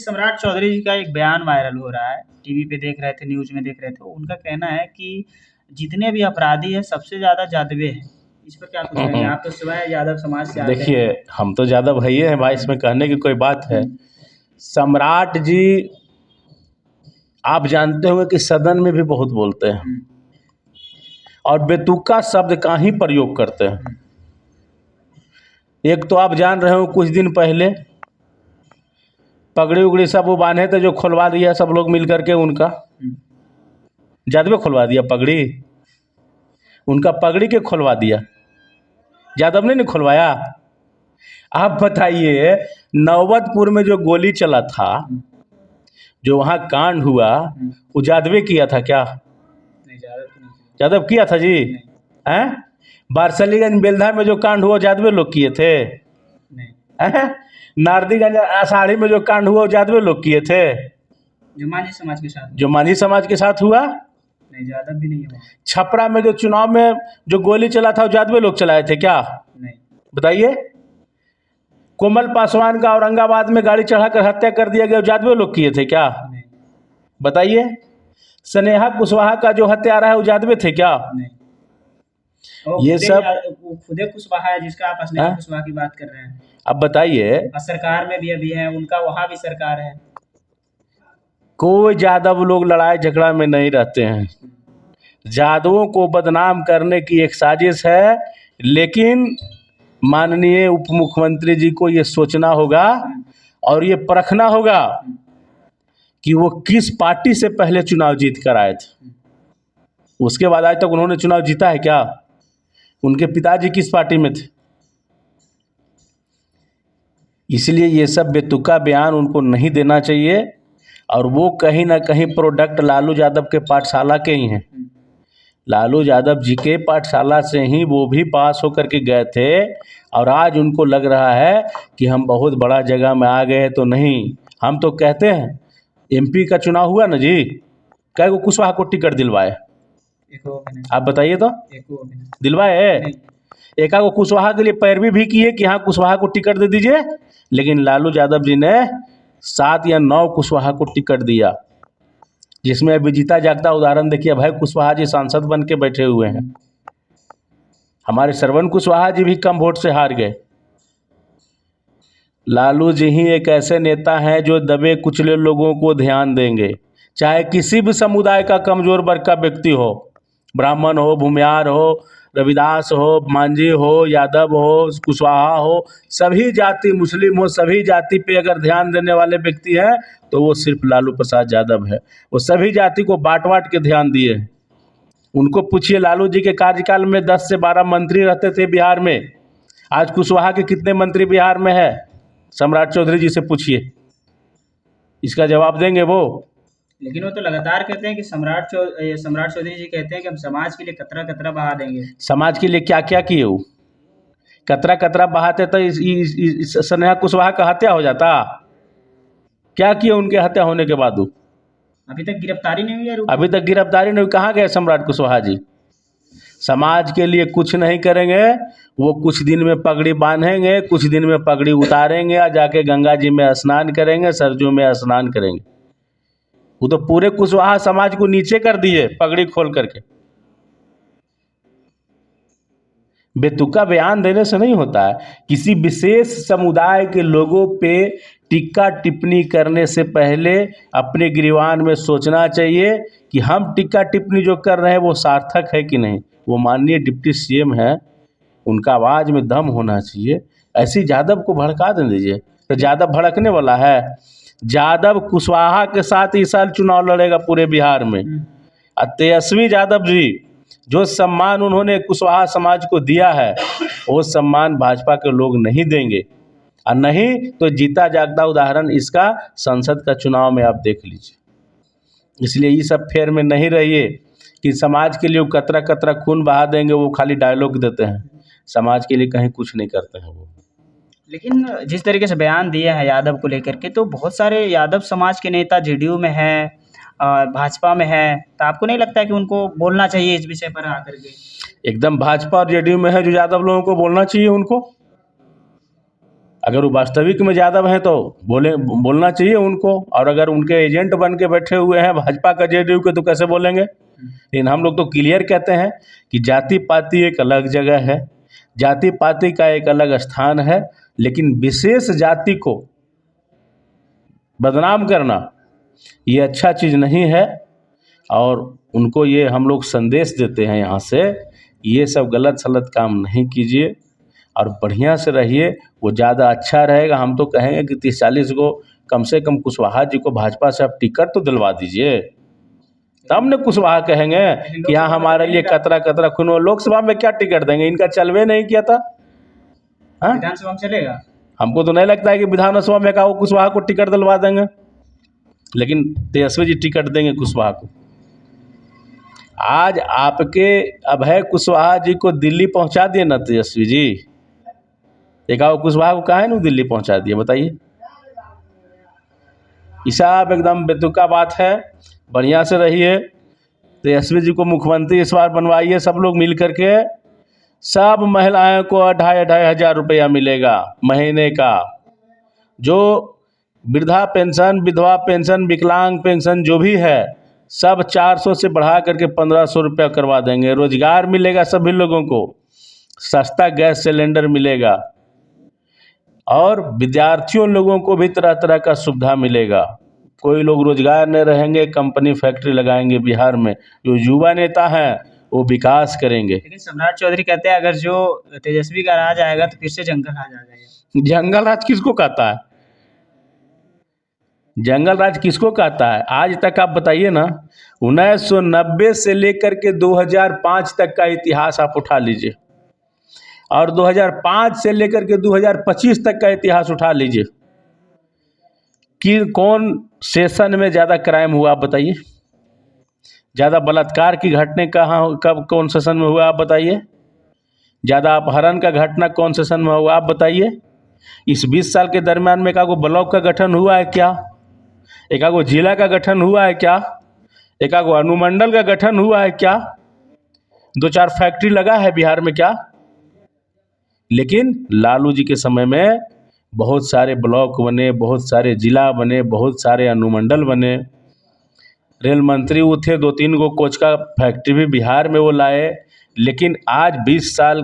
सम्राट चौधरी जी का एक बयान वायरल हो रहा है, टीवी पे देख रहे थे, न्यूज़ में देख रहे थे। उनका कहना है कि जितने भी अपराधी हैं सबसे ज़्यादा यादवें हैं। इस पर क्या कुछ कहेंगे? आप तो सिवाय यादव समाज से आते हैं। देखिए, हम तो ज़्यादा भैया हैं भाई, इसमें कहने की कोई बात है। सम्राट जी, आप जानते होंगे कि सदन में भी बहुत बोलते हैं हुँ, और बेतुका शब्द का ही प्रयोग करते हैं। हुँ, एक तो आप जान रहे हो कुछ दिन पहले पगड़ी उगड़ी सब वो बांधे थे, जो खुलवा दिया सब लोग मिल करके उनका। हुँ। यादव खुलवा दिया पगड़ी, उनका पगड़ी के खुलवा दिया, यादव ने नहीं खुलवाया। आप बताइए, नौबतपुर में जो गोली चला था, जो वहाँ कांड हुआ, वो यादव किया था क्या? नहीं, ज़्यादा तो नहीं किया। यादव किया था जी? नहीं, हैं? बारसलीगंज बेलधा में जो कांड हुआ यादव लोग किए थे? नहीं। हैं? नारदीगंज आषाढ़ी में जो कांड हुआ यादव लोग किए थे? जो मांझी समाज के साथ जो मांझी समाज के साथ हुआ? नहीं, ज़्यादा भी नहीं है वहाँ। छपरा में जो चुनाव में जो गोली चला था वो यादव लोग चलाए थे क्या? नहीं, बताइए। कोमल पासवान का औरंगाबाद में गाड़ी चढ़ाकर हत्या कर दिया गया, यादव लोग किए थे क्या? नहीं, बताइए। स्नेहा कुशवाहा का जो हत्यारा है वो यादव थे क्या? नहीं। वो ये सब वो खुदे कुशवाहा है जिसका आप स्नेहा हाँ? कुशवाहा की बात कर रहे हैं। अब बताइए, और सरकार में भी अभी है, उनका वहाँ भी सरकार है। कोई यादव लोग लड़ाई झगड़ा में नहीं रहते हैं। यादवों को बदनाम करने की एक साजिश है, लेकिन माननीय उप मुख्यमंत्री जी को ये सोचना होगा और ये परखना होगा कि वो किस पार्टी से पहले चुनाव जीत कर आए थे। उसके बाद आज तक उन्होंने चुनाव जीता है क्या? उनके पिताजी किस पार्टी में थे? इसलिए ये सब बेतुका बयान उनको नहीं देना चाहिए, और वो कहीं ना कहीं प्रोडक्ट लालू यादव के पाठशाला के ही हैं। लालू यादव जी के पाठशाला से ही वो भी पास होकर के गए थे, और आज उनको लग रहा है कि हम बहुत बड़ा जगह में आ गए। तो नहीं, हम तो कहते हैं, एमपी का चुनाव हुआ ना जी, कै को कुशवाहा को टिकट दिलवाए? एक वो भी नहीं, आप बताइए तो, एक वो भी नहीं। दिलवाए? नहीं, एका को कुशवाहा के लिए पैरवी भी किए कि हाँ कुशवाहा को टिकट दे दीजिए, लेकिन लालू यादव जी ने 7 या 9 कुशवाहा को टिकट दिया, जिसमें अभी जीता जागता उदाहरण देखिए। भाई कुशवाहा जी सांसद बन के बैठे हुए हैं, हमारे श्रवण कुशवाहा जी भी कम वोट से हार गए। लालू जी ही एक ऐसे नेता हैं जो दबे कुचले लोगों को ध्यान देंगे, चाहे किसी भी समुदाय का कमजोर वर्ग का व्यक्ति हो, ब्राह्मण हो, भूमियार हो, रविदास हो, मांझी हो, यादव हो, कुशवाहा हो, सभी जाति, मुस्लिम हो, सभी जाति पे अगर ध्यान देने वाले व्यक्ति हैं तो वो सिर्फ लालू प्रसाद यादव है। वो सभी जाति को बांट बांट के ध्यान दिए। उनको पूछिए, लालू जी के कार्यकाल में 10 से 12 मंत्री रहते थे बिहार में, आज कुशवाहा के कितने मंत्री बिहार में है? सम्राट चौधरी जी से पूछिए, इसका जवाब देंगे वो? लेकिन वो तो लगातार कहते हैं कि सम्राट चौधरी जी कहते हैं कि हम समाज के लिए कतरा कतरा बहा देंगे। समाज के लिए क्या क्या किए वो? कतरा कतरा बहाते तो इस स्नेहा कुशवाहा का हत्या हो जाता। क्या किए उनके हत्या होने के बाद? वो अभी तक गिरफ्तारी नहीं हुई है। अभी तक गिरफ्तारी नहीं हुई। कहाँ गए सम्राट कुशवाहा जी? समाज के लिए कुछ नहीं करेंगे, वो कुछ दिन में पगड़ी बांधेंगे, कुछ दिन में पगड़ी उतारेंगे और जाके गंगा जी में स्नान करेंगे, सरजू में स्नान करेंगे। वो तो पूरे कुशवाहा समाज को नीचे कर दिए पगड़ी खोल करके। बेतुका बयान देने से नहीं होता है। किसी विशेष समुदाय के लोगों पे टिक्का टिप्पणी करने से पहले अपने गिरवान में सोचना चाहिए कि हम टिक्का टिप्पणी जो कर रहे हैं वो सार्थक है कि नहीं। वो माननीय डिप्टी सीएम है, उनका आवाज़ में दम होना चाहिए। ऐसी यादव को भड़का दे दीजिए तो यादव भड़कने वाला है? यादव कुशवाहा के साथ इस साल चुनाव लड़ेगा पूरे बिहार में। और तेजस्वी यादव जी, जो सम्मान उन्होंने कुशवाहा समाज को दिया है, वो सम्मान भाजपा के लोग नहीं देंगे। और नहीं तो जीता जागता उदाहरण इसका संसद का चुनाव में आप देख लीजिए। इसलिए ये सब फेर में नहीं रहिए कि समाज के लिए वो कतरा कतरा खून बहा देंगे। वो खाली डायलॉग देते हैं, समाज के लिए कहीं कुछ नहीं करते हैं वो। लेकिन जिस तरीके से बयान दिया है यादव को लेकर के, तो बहुत सारे यादव समाज के नेता जेडीयू में हैं, भाजपा में हैं, तो आपको नहीं लगता है कि उनको बोलना चाहिए इस विषय पर आकर के? एकदम भाजपा और जेडीयू में है जो यादव लोगों को बोलना चाहिए उनको। अगर वो वास्तविक में यादव हैं तो बोलना चाहिए उनको, और अगर उनके एजेंट बन के बैठे हुए हैं भाजपा का जेडीयू के तो कैसे बोलेंगे। लेकिन हम लोग तो क्लियर कहते हैं कि जाति पाति एक अलग जगह है, जाति पाति का एक अलग स्थान है, लेकिन विशेष जाति को बदनाम करना ये अच्छा चीज़ नहीं है। और उनको ये हम लोग संदेश देते हैं यहाँ से, ये सब गलत सलत काम नहीं कीजिए और बढ़िया से रहिए, वो ज़्यादा अच्छा रहेगा। हम तो कहेंगे कि 30-40 को कम से कम कुशवाहा जी को भाजपा से आप टिकट तो दिलवा दीजिए, तब न कुशवाहा कहेंगे कि हाँ हमारे लिए कतरा कतरा खून। लोकसभा में क्या टिकट देंगे, इनका चलवे नहीं किया था। हाँ, विधानसभा में चलेगा। हमको तो नहीं लगता है कि विधानसभा में कहा कुशवाहा को टिकट दिलवा देंगे, लेकिन तेजस्वी जी टिकट देंगे कुशवाहा को। आज आपके अभय कुशवाहा जी को दिल्ली पहुंचा दिए ना तेजस्वी जी, एक कुशवाहा को कहा है ना दिल्ली पहुंचा दिए, बताइए। ये सब एकदम बेतुका बात है। बढ़िया से रहिए, तेजस्वी जी को मुख्यमंत्री इस बार बनवाइए सब लोग मिल करके। सब महिलाओं को 2,500 रुपया मिलेगा महीने का। जो वृद्धा पेंशन, विधवा पेंशन, विकलांग पेंशन जो भी है, सब 400 से बढ़ा करके 1,500 रुपया करवा देंगे। रोजगार मिलेगा सभी लोगों को, सस्ता गैस सिलेंडर मिलेगा, और विद्यार्थियों लोगों को भी तरह तरह का सुविधा मिलेगा। कोई लोग रोजगार नहीं रहेंगे, कंपनी फैक्ट्री लगाएंगे बिहार में। जो युवा नेता हैं वो विकास करेंगे। लेकिन सम्राट चौधरी कहते हैं अगर जो तेजस्वी का राज आएगा तो फिर से जंगल राज आ जाएगा। जंगल राज किसको कहता है? जंगल राज किसको कहता है? आज तक आप बताइए ना, 1990 से लेकर के 2005 तक का इतिहास आप उठा लीजिए, और 2005 से लेकर के 2025 तक का इतिहास उठा लीजिए कि कौन सेशन में ज़्यादा क्राइम हुआ आप बताइए। ज़्यादा बलात्कार की घटना कहाँ कब कौन सेशन में हुआ आप बताइए। ज़्यादा अपहरण का घटना कौन सेशन में हुआ आप बताइए। इस 20 साल के दरम्यान में एकागो ब्लॉक का गठन हुआ है क्या? एकागो जिला का गठन हुआ है क्या? एकागो अनुमंडल का गठन हुआ है क्या? 2-4 फैक्ट्री लगा है बिहार में क्या? लेकिन लालू जी के समय में बहुत सारे ब्लॉक बने, बहुत सारे जिला बने, बहुत सारे अनुमंडल बने। रेल मंत्री वो थे, 2-3 गो कोच का फैक्ट्री भी बिहार में वो लाए। लेकिन आज 20 साल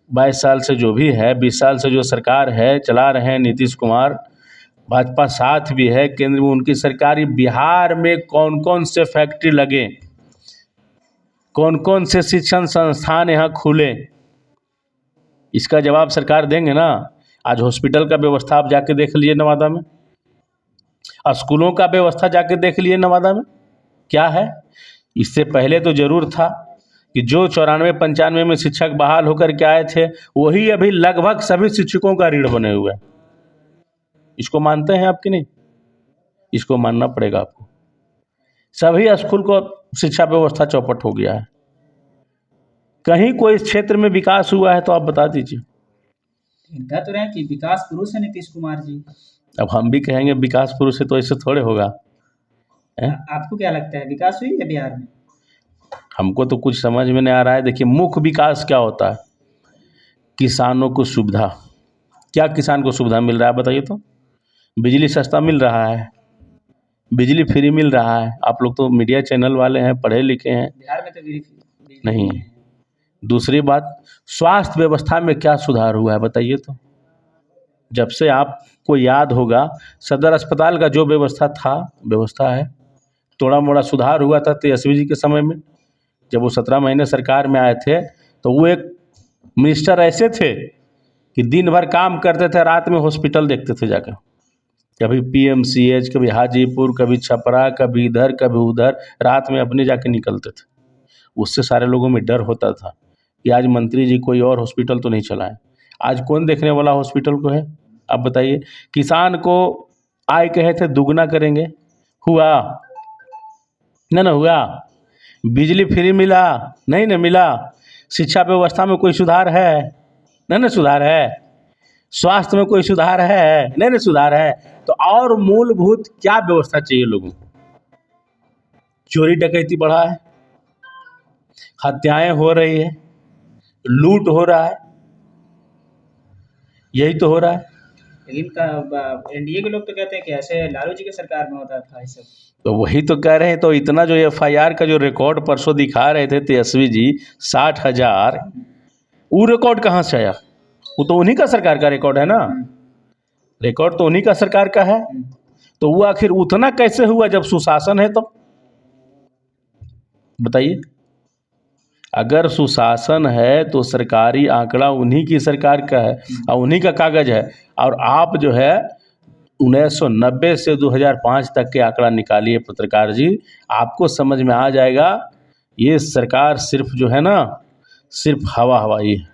22 साल से जो भी है, 20 साल से जो सरकार है चला रहे हैं नीतीश कुमार, भाजपा साथ भी है केंद्र में उनकी सरकारी। बिहार में कौन कौन से फैक्ट्री लगे, कौन कौन से शिक्षण संस्थान यहाँ खुले, इसका जवाब सरकार देंगे ना। आज हॉस्पिटल का व्यवस्था आप जाके देख लीजिए नवादा में, स्कूलों का व्यवस्था जाके देख लिए नवादा में क्या है। इससे पहले तो जरूर था कि जो 94-95 में शिक्षक बहाल होकर के आए थे, वही अभी लगभग सभी शिक्षकों का रीढ़ बने हुए हैं। इसको मानते हैं आप कि नहीं? इसको मानना पड़ेगा आपको। सभी स्कूल को शिक्षा व्यवस्था चौपट हो गया है। कहीं कोई इस क्षेत्र में विकास हुआ है तो आप बता दीजिए। कह तो रहे हैं कि विकास पुरुष है नीतीश कुमार जी। अब हम भी कहेंगे विकास पुरुष है तो ऐसे थोड़े होगा। आपको क्या लगता है विकास हुई है बिहार में? हमको तो कुछ समझ में नहीं आ रहा है। देखिए, मुख्य विकास क्या होता है? किसानों को सुविधा। क्या किसान को सुविधा मिल रहा है बताइए तो? बिजली सस्ता मिल रहा है, बिजली फ्री मिल रहा है। आप लोग तो मीडिया चैनल वाले हैं, पढ़े लिखे हैं। बिहार में तो बिजली नहीं। दूसरी बात, स्वास्थ्य व्यवस्था में क्या सुधार हुआ है बताइए तो? जब से आपको याद होगा, सदर अस्पताल का जो व्यवस्था है, थोड़ा मोड़ा सुधार हुआ था तेजस्वी जी के समय में। जब वो 17 महीने सरकार में आए थे तो वो एक मिनिस्टर ऐसे थे कि दिन भर काम करते थे, रात में हॉस्पिटल देखते थे जाकर। कभी PMCH, कभी हाजीपुर, कभी छपरा, कभी इधर कभी उधर, रात में अपने जाके निकलते थे। उससे सारे लोगों में डर होता था कि आज मंत्री जी कोई और हॉस्पिटल तो नहीं चलाएं। आज कौन देखने वाला हॉस्पिटल को है आप बताइए? किसान को आय कहे थे दुगना करेंगे, हुआ ना हुआ? बिजली फ्री मिला नहीं ना मिला? शिक्षा व्यवस्था में कोई सुधार है नहीं सुधार है? स्वास्थ्य में कोई सुधार है नहीं सुधार है? तो और मूलभूत क्या व्यवस्था चाहिए लोगों को? चोरी डकैती बढ़ा है, हत्याएं हो रही है, लूट हो रहा है, यही तो हो रहा है। लेकिन एनडीए के लोग तो कहते हैं कि ऐसे लालू जी के सरकार में होता था ये सब। तो वही तो कह रहे हैं, तो इतना जो एफआईआर का जो रिकॉर्ड परसों दिखा रहे थे तेजस्वी जी 60,000, वो रिकॉर्ड कहाँ से आया? वो तो उन्हीं का सरकार का रिकॉर्ड है ना, रिकॉर्ड तो उन्हीं का सरकार का है। तो वो आखिर उतना कैसे हुआ जब सुशासन है? तो बताइए, अगर सुशासन है तो सरकारी आंकड़ा उन्हीं की सरकार का है और उन्हीं का कागज है। और आप जो है 1990 से 2005 तक के आंकड़ा निकालिए पत्रकार जी, आपको समझ में आ जाएगा ये सरकार सिर्फ जो है ना, सिर्फ हवा हवाई है।